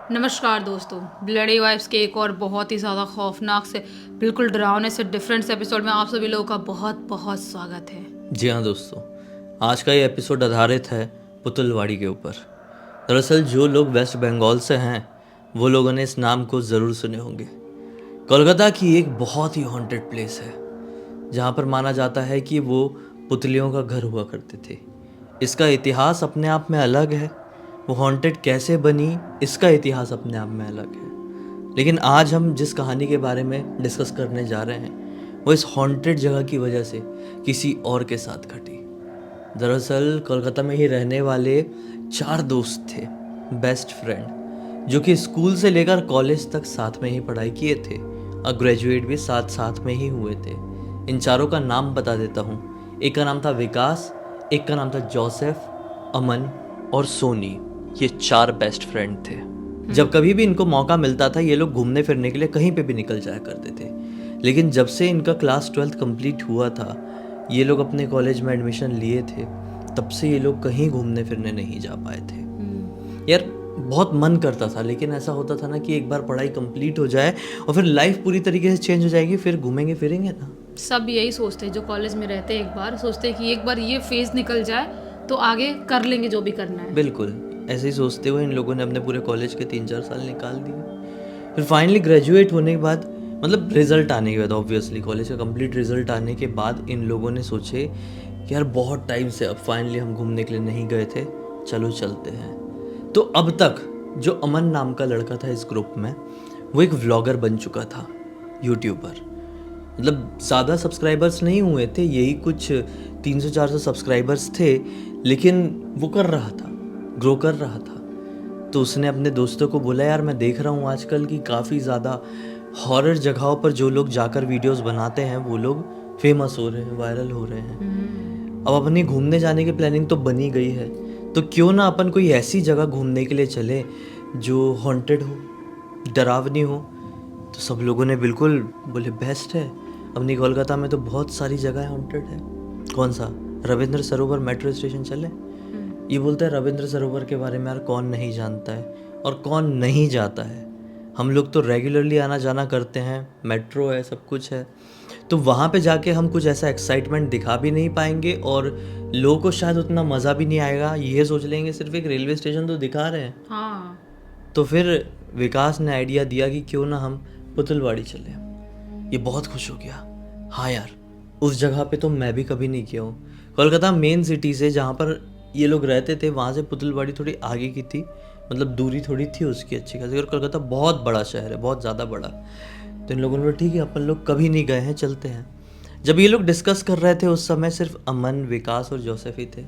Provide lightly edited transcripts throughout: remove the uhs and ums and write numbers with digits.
नमस्कार दोस्तों, bloody vibes के एक और बहुत ही ज़्यादा खौफनाक से बिल्कुल डरावने से डिफरेंट से एपिसोड में आप सभी लोगों का बहुत बहुत स्वागत है। जी हाँ दोस्तों, आज का ये एपिसोड आधारित है पुतलवाड़ी के ऊपर। दरअसल जो लोग वेस्ट बंगाल से हैं वो लोगों ने इस नाम को ज़रूर सुने होंगे। कोलकाता की एक बहुत ही हॉन्टेड प्लेस है जहाँ पर माना जाता है कि वो पुतलियों का घर हुआ करते थे। इसका इतिहास अपने आप में अलग है, वो हॉन्टेड कैसे बनी इसका इतिहास अपने आप में अलग है। लेकिन आज हम जिस कहानी के बारे में डिस्कस करने जा रहे हैं वो इस हॉन्टेड जगह की वजह से किसी और के साथ घटी। दरअसल कोलकाता में ही रहने वाले 4 दोस्त थे, बेस्ट फ्रेंड, जो कि स्कूल से लेकर कॉलेज तक साथ में ही पढ़ाई किए थे और ग्रेजुएट भी साथ साथ में ही हुए थे। इन चारों का नाम बता देता हूँ। एक का नाम था विकास, एक का नाम था जोसेफ, अमन और सोनी। ये 4 बेस्ट फ्रेंड थे। जब कभी भी इनको मौका मिलता था ये लोग घूमने फिरने के लिए कहीं पे भी निकल जाया करते थे। लेकिन जब से इनका क्लास 12th कंप्लीट हुआ था, ये लोग अपने कॉलेज में एडमिशन लिए थे, तब से ये लोग कहीं घूमने फिरने नहीं जा पाए थे। यार बहुत मन करता था, लेकिन ऐसा होता था ना कि एक बार पढ़ाई कंप्लीट हो जाए और फिर लाइफ पूरी तरीके से चेंज हो जाएगी, फिर घूमेंगे फिरेंगे ना। सब यही सोचते हैं जो कॉलेज में रहते हैं, एक बार सोचते हैं कि एक बार ये फेज निकल जाए तो आगे कर लेंगे जो भी करना है। बिल्कुल ऐसे ही सोचते हुए इन लोगों ने अपने पूरे कॉलेज के 3-4 साल निकाल दिए। फिर फाइनली ग्रेजुएट होने के बाद, मतलब रिजल्ट आने के बाद, ऑब्वियसली कॉलेज का कंप्लीट रिजल्ट आने के बाद इन लोगों ने सोचे कि यार बहुत टाइम से अब फाइनली हम घूमने के लिए नहीं गए थे, चलो चलते हैं। तो अब तक जो अमन नाम का लड़का था इस ग्रुप में, वो एक व्लॉगर बन चुका था, यूट्यूबर। मतलब ज़्यादा सब्सक्राइबर्स नहीं हुए थे, यही कुछ 300-400 सब्सक्राइबर्स थे, लेकिन वो कर रहा था, ग्रो कर रहा था। तो उसने अपने दोस्तों को बोला, यार मैं देख रहा हूँ आजकल कि काफ़ी ज़्यादा हॉरर जगहों पर जो लोग जाकर वीडियोस बनाते हैं वो लोग फेमस हो रहे हैं, वायरल हो रहे हैं। अब अपनी घूमने जाने की प्लानिंग तो बनी गई है, तो क्यों ना अपन कोई ऐसी जगह घूमने के लिए चले जो हॉन्टेड हो, डरावनी हो। तो सब लोगों ने बिल्कुल बोले बेस्ट है, अपनी कोलकाता में तो बहुत सारी जगह हॉन्टेड है, कौन सा रविंद्र सरोवर मेट्रो स्टेशन चले। ये बोलता है रविंद्र सरोवर के बारे में यार कौन नहीं जानता है और कौन नहीं जाता है। हम लोग तो रेगुलरली आना जाना करते हैं, मेट्रो है, सब कुछ है। तो वहाँ पे जाके हम कुछ ऐसा एक्साइटमेंट दिखा भी नहीं पाएंगे और लोगों को शायद उतना मज़ा भी नहीं आएगा। ये सोच लेंगे सिर्फ एक रेलवे स्टेशन तो दिखा रहे हैं। हाँ, तो फिर विकास ने आइडिया दिया कि क्यों ना हम पुतलवाड़ी चले। ये बहुत खुश हो गया। हाँ यार, उस जगह पे तो मैं भी कभी नहीं गया हूँ। कोलकाता मेन सिटी से जहाँ पर ये लोग रहते थे वहाँ से पुतलवाड़ी थोड़ी आगे की थी, मतलब दूरी थोड़ी थी उसकी अच्छी खासी। और कोलकाता बहुत बड़ा शहर है, बहुत ज़्यादा बड़ा। तो इन लोगों ने बोला ठीक है, अपन लोग कभी नहीं गए हैं, चलते हैं। जब ये लोग डिस्कस कर रहे थे उस समय सिर्फ अमन, विकास और जोसेफ ही थे।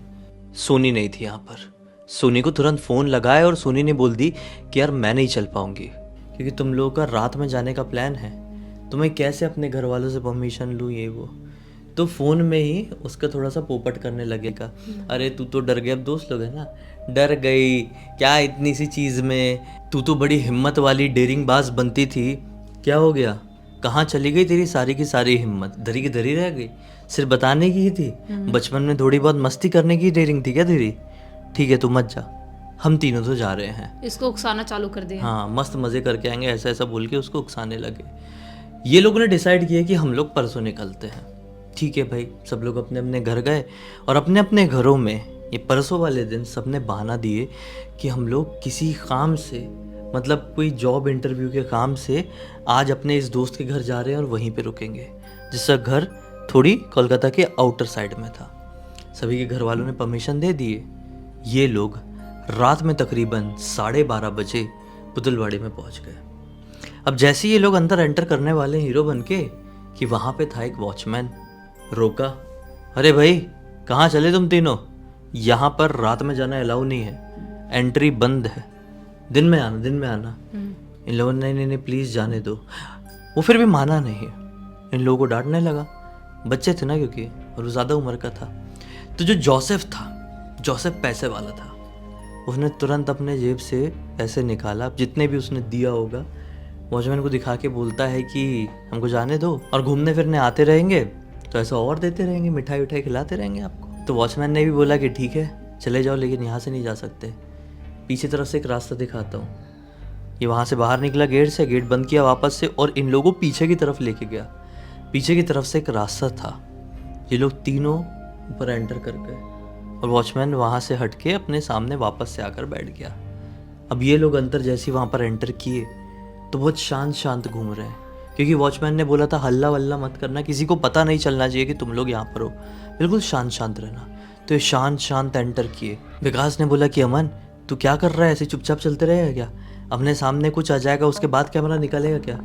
सोनी नहीं थी यहाँ पर। सोनी को तुरंत फ़ोन लगाया और सोनी ने बोल दी कि यार मैं नहीं चल पाऊँगी, क्योंकि तुम लोगों का रात में जाने का प्लान है, तो मैं कैसे अपने घर वालों से परमिशन लूँ, ये वो। तो फ़ोन में ही उसका थोड़ा सा पोपट करने लगेगा, अरे तू तो डर गया, अब दोस्त लोग है ना, डर गई क्या इतनी सी चीज़ में, तू तो बड़ी हिम्मत वाली डेरिंग बाज बनती थी, क्या हो गया, कहाँ चली गई तेरी सारी की सारी हिम्मत, धरी की धरी रह गई, सिर्फ बताने की ही थी, बचपन में थोड़ी बहुत मस्ती करने की डेरिंग थी क्या तेरी, ठीक है तू मत जा, हम तीनों तो जा रहे हैं। इसको उकसाना चालू कर दिया। हाँ, मस्त मज़े करके आएंगे, ऐसा ऐसा बोल के उसको उकसाने लगे। ये लोगों ने डिसाइड किया कि हम लोग परसों निकलते हैं। ठीक है भाई, सब लोग अपने अपने घर गए और अपने अपने घरों में ये परसों वाले दिन सबने बहाना दिए कि हम लोग किसी काम से, मतलब कोई जॉब इंटरव्यू के काम से आज अपने इस दोस्त के घर जा रहे हैं और वहीं पे रुकेंगे, जिसका घर थोड़ी कोलकाता के आउटर साइड में था। सभी के घर वालों ने परमिशन दे दिए। ये लोग रात में तकरीबन 12:30 बजे पुतलवाड़ी में पहुंच गए। अब जैसे ये लोग अंदर एंटर करने वाले हीरो बन के कि वहाँ पे था एक वॉचमैन। रोका, अरे भाई कहाँ चले तुम तीनों, यहाँ पर रात में जाना अलाउ नहीं है, एंट्री बंद है, दिन में आना, दिन में आना। इन लोगों ने नहीं नहीं प्लीज़ जाने दो। वो फिर भी माना नहीं, इन लोगों को डांटने लगा, बच्चे थे ना क्योंकि, और वो ज़्यादा उम्र का था। तो जो जोसेफ था, जोसेफ पैसे वाला था, उसने तुरंत अपने जेब से पैसे निकाला, जितने भी उसने दिया होगा, वॉचमैन को दिखा के बोलता है कि हमको जाने दो और घूमने फिरने आते रहेंगे तो ऐसा और देते रहेंगे, मिठाई उठाई खिलाते रहेंगे आपको। तो वॉचमैन ने भी बोला कि ठीक है चले जाओ, लेकिन यहाँ से नहीं जा सकते, पीछे तरफ से एक रास्ता दिखाता हूँ। ये वहाँ से बाहर निकला गेट से, गेट बंद किया वापस से और इन लोगों को पीछे की तरफ लेके गया। पीछे की तरफ से एक रास्ता था, ये लोग तीनों ऊपर एंटर कर गए और वॉचमैन वहाँ से हट के अपने सामने वापस से आकर बैठ गया। अब ये लोग अंदर जैसे ही वहाँ पर एंटर किए तो बहुत शांत शांत घूम रहे हैं, क्योंकि वॉचमैन ने बोला था हल्ला वल्ला मत करना, किसी को पता नहीं चलना चाहिए कि तुम लोग यहाँ पर हो, बिल्कुल शांत शांत रहना। तो ये शांत शांत एंटर किए। विकास ने बोला कि अमन तू क्या कर रहा है, ऐसे चुपचाप चलते रहेगा क्या? अपने सामने कुछ आ जाएगा उसके बाद कैमरा निकालेगा क्या?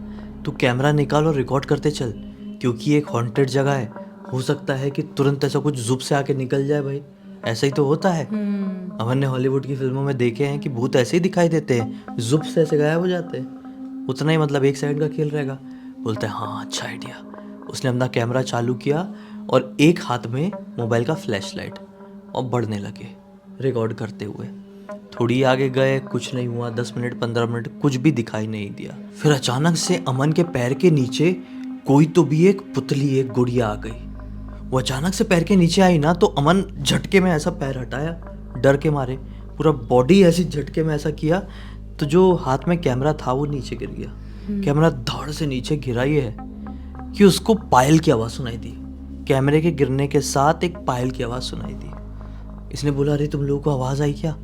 तू कैमरा निकाल और रिकॉर्ड करते चल, क्योंकि एक हॉन्टेड जगह है, हो सकता है कि तुरंत ऐसा कुछ जुब से आके निकल जाए। भाई ऐसा ही तो होता है, अमन ने हॉलीवुड की फिल्मों में देखे हैं कि भूत ऐसे ही दिखाई देते हैं, जुब से ऐसे गायब हो जाते हैं। उतना ही मतलब एक सेकंड का खेल रहेगा। बोलते हैं हाँ अच्छा आइडिया। उसने अपना कैमरा चालू किया और एक हाथ में मोबाइल का फ्लैश लाइट और बढ़ने लगे रिकॉर्ड करते हुए। थोड़ी आगे गए, कुछ नहीं हुआ, 10 मिनट 15 मिनट कुछ भी दिखाई नहीं दिया। फिर अचानक से अमन के पैर के नीचे कोई तो भी एक पुतली, एक गुड़िया आ गई। वो अचानक से पैर के नीचे आई ना, तो अमन झटके में ऐसा पैर हटाया डर के मारे, पूरा बॉडी ऐसी झटके में ऐसा किया तो जो हाथ में कैमरा था वो नीचे गिर गया। कैमरा धड़ से नीचे गिरा ही है कि उसको पायल की आवाज़ सुनाई दी। कैमरे के गिरने के साथ एक पायल की आवाज़ सुनाई दी। इसने बोला अरे तुम लोगों को आवाज़ आई क्या?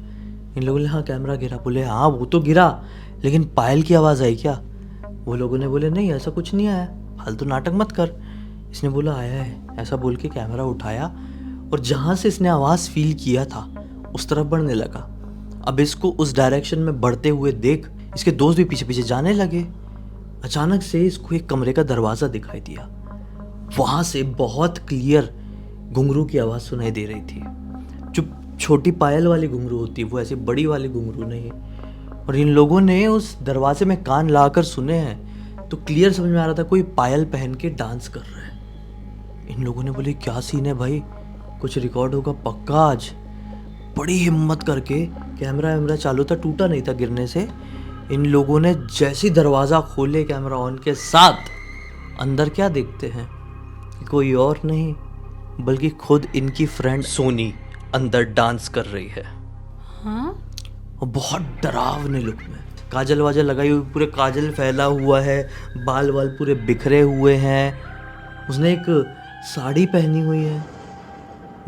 इन लोगों ने हाँ कैमरा गिरा। बोले हाँ वो तो गिरा, लेकिन पायल की आवाज़ आई क्या? वो लोगों ने बोले नहीं ऐसा कुछ नहीं आया, फालतू नाटक मत कर। इसने बोला आया है। ऐसा बोल के कैमरा उठाया और जहाँ से इसने आवाज़ फील किया था उस तरफ बढ़ने लगा। अब इसको उस डायरेक्शन में बढ़ते हुए देख इसके दोस्त भी पीछे पीछे जाने लगे। अचानक से इसको एक कमरे का दरवाज़ा दिखाई दिया। वहाँ से बहुत क्लियर घुंघरू की आवाज़ सुनाई दे रही थी। जो छोटी पायल वाली घुंघरू होती है वो ऐसी बड़ी वाली घुंघरू नहीं। और इन लोगों ने उस दरवाजे में कान लाकर सुने हैं तो क्लियर समझ में आ रहा था कोई पायल पहन के डांस कर रहा है। इन लोगों ने बोले क्या सीन है भाई, कुछ रिकॉर्ड होगा पक्का आज। बड़ी हिम्मत करके कैमरा वैमरा चालू था, टूटा नहीं था गिरने से। इन लोगों ने जैसे दरवाज़ा खोले कैमरा ऑन के साथ, अंदर क्या देखते हैं, कोई और नहीं बल्कि खुद इनकी फ्रेंड सोनी अंदर डांस कर रही है। हाँ? और बहुत डरावने लुक में, काजल वाजल लगाई हुई, पूरे काजल फैला हुआ है, बाल वाल पूरे बिखरे हुए हैं। उसने एक साड़ी पहनी हुई है,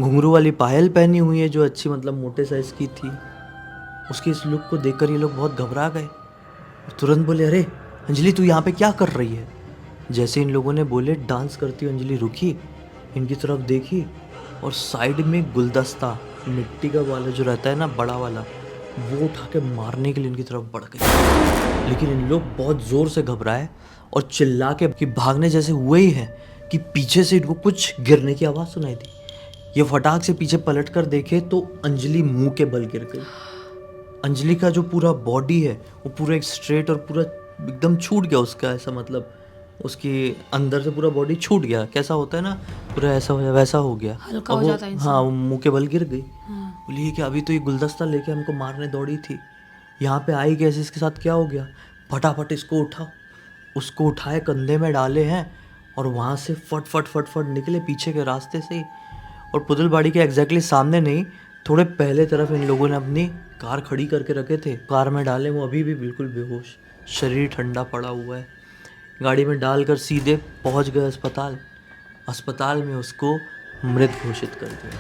घुंघरू वाली पायल पहनी हुई है जो अच्छी मतलब मोटे साइज की थी। उसके इस लुक को देखकर ये लोग बहुत घबरा गए। तुरंत बोले अरे अंजलि तू यहाँ पे क्या कर रही है? जैसे इन लोगों ने बोले डांस करती हुई अंजलि रुकी, इनकी तरफ देखी और साइड में गुलदस्ता मिट्टी का वाला जो रहता है ना बड़ा वाला, वो उठा के मारने के लिए इनकी तरफ बढ़ गई। लेकिन इन लोग बहुत ज़ोर से घबराए और चिल्ला के कि भागने जैसे हुए ही हैं कि पीछे से इनको कुछ गिरने की आवाज़ सुनाई दी। ये फटाक से पीछे पलट कर देखे तो अंजलि मुंह के बल गिर गई। अंजलि का जो पूरा बॉडी है वो पूरा एक स्ट्रेट और पूरा एकदम छूट गया उसका, ऐसा मतलब उसके अंदर से पूरा बॉडी छूट गया। कैसा होता है ना, पूरा ऐसा हो वैसा हो गया, हल्का हो जाता है इंसान। हाँ वो मुंह के बल गिर गई। हाँ। बोलिए कि अभी तो ये गुलदस्ता लेके हमको मारने दौड़ी थी, यहाँ पे आई कैसे, इसके साथ क्या हो गया? फटाफट इसको उठाओ। उसको उठाए कंधे में डाले हैं और वहाँ से फट फट फट फट निकले पीछे के रास्ते से ही। और पुतलबाड़ी के एग्जैक्टली सामने नहीं, थोड़े पहले तरफ इन लोगों ने अपनी कार खड़ी करके रखे थे, कार में डाले। वो अभी भी बिल्कुल बेहोश, शरीर ठंडा पड़ा हुआ है। गाड़ी में डालकर सीधे पहुंच गए अस्पताल। अस्पताल में उसको मृत घोषित कर दिया।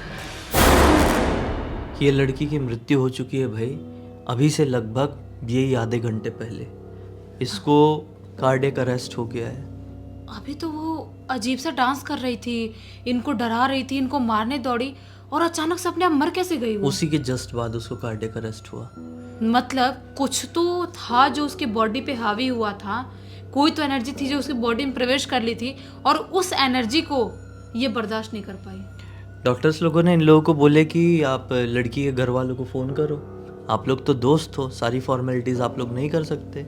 ये लड़की की मृत्यु हो चुकी है भाई, अभी से लगभग यही आधे घंटे पहले इसको कार्डियक अरेस्ट हो गया है। अभी तो वो अजीब सा डांस कर रही थी, इनको डरा रही थी, इनको मारने दौड़ी और अचानक से अपने आप मर कैसे गई वो? उसी के जस्ट बाद उसको कार्डियक अरेस्ट हुआ। मतलब कुछ तो था जो उसके बॉडी पे हावी हुआ था, कोई तो एनर्जी थी जो उसकी बॉडी में प्रवेश कर ली थी और उस एनर्जी को ये बर्दाश्त नहीं कर पाई। डॉक्टर्स लोगों ने इन लोगों को बोले कि आप लड़की के घर वालों को फ़ोन करो, आप लोग तो दोस्त हो, सारी फॉर्मेलिटीज़ आप लोग नहीं कर सकते।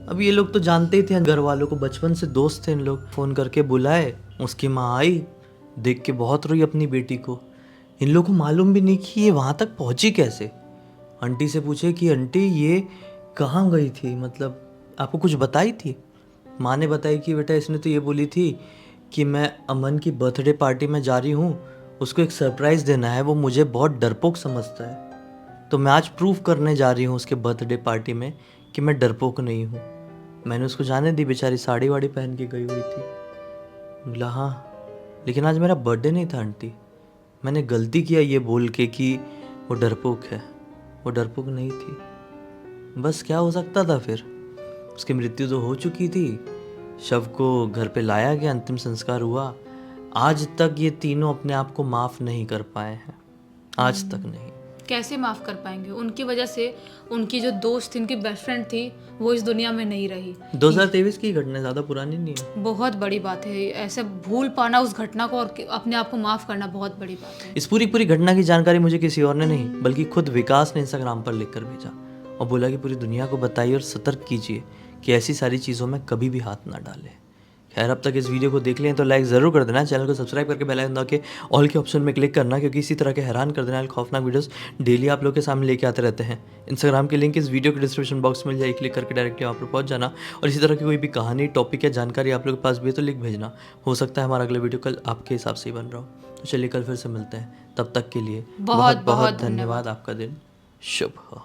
अब ये लोग तो जानते ही थे घर वालों को, बचपन से दोस्त थे इन लोग। फ़ोन करके बुलाए, उसकी माँ आई, देख के बहुत रोई अपनी बेटी को। इन लोगों को मालूम भी नहीं कि ये वहाँ तक पहुँची कैसे। आंटी से पूछे कि आंटी ये कहाँ गई थी, मतलब आपको कुछ बताई थी? माँ ने बताई कि बेटा इसने तो ये बोली थी कि मैं अमन की बर्थडे पार्टी में जा रही हूँ, उसको एक सरप्राइज़ देना है, वो मुझे बहुत डरपोक समझता है, तो मैं आज प्रूव करने जा रही हूँ उसके बर्थडे पार्टी में कि मैं डरपोक नहीं हूँ। मैंने उसको जाने दी, बेचारी साड़ी वाड़ी पहन के गई हुई थी। बोला हाँ, लेकिन आज मेरा बर्थडे नहीं था आंटी। मैंने गलती किया ये बोल के कि वो डरपोक है। वो डरपोक नहीं थी। बस क्या हो सकता था फिर? उसकी मृत्यु तो हो चुकी थी, शव को घर पे लाया गया, अंतिम संस्कार हुआ। आज तक ये तीनों अपने आप को माफ़ नहीं कर पाए हैं, आज तक नहीं। कैसे माफ कर पाएंगे? उनकी वजह से उनकी जो दोस्त थी, उनकी बेस्ट फ्रेंड थी, वो इस दुनिया में नहीं रही। 2023 की घटना, ज़्यादा पुरानी नहीं है। बहुत बड़ी बात है ऐसे भूल पाना उस घटना को और अपने आप को माफ करना, बहुत बड़ी बात है। इस पूरी घटना की जानकारी मुझे किसी और ने नहीं बल्कि खुद विकास ने इंस्टाग्राम पर लिख कर भेजा और बोला कि पूरी दुनिया को बताइए और सतर्क कीजिए कि ऐसी सारी चीज़ों में कभी भी हाथ ना डालें। खैर, अब तक इस वीडियो को देख लें तो लाइक ज़रूर कर देना, चैनल को सब्सक्राइब करके बेल आइकन दबा के ऑल के ऑप्शन में क्लिक करना, क्योंकि इसी तरह के हैरान कर देने वाले खौफनाक वीडियोस डेली आप लोग के सामने लेके आते रहते हैं। इंस्टाग्राम की लिंक इस वीडियो के डिस्क्रिप्शन बॉक्स में मिल जाएगी, क्लिक करके डायरेक्टली वहाँ पर पहुँच जाना। और इसी तरह की कोई भी कहानी, टॉपिक या जानकारी आप लोग के पास भी है तो लिख भेजना। हो सकता है हमारा अगला वीडियो कल आपके हिसाब से ही बन रहा हो। तो चलिए कल फिर से मिलते हैं, तब तक के लिए बहुत बहुत धन्यवाद। आपका दिन शुभ हो।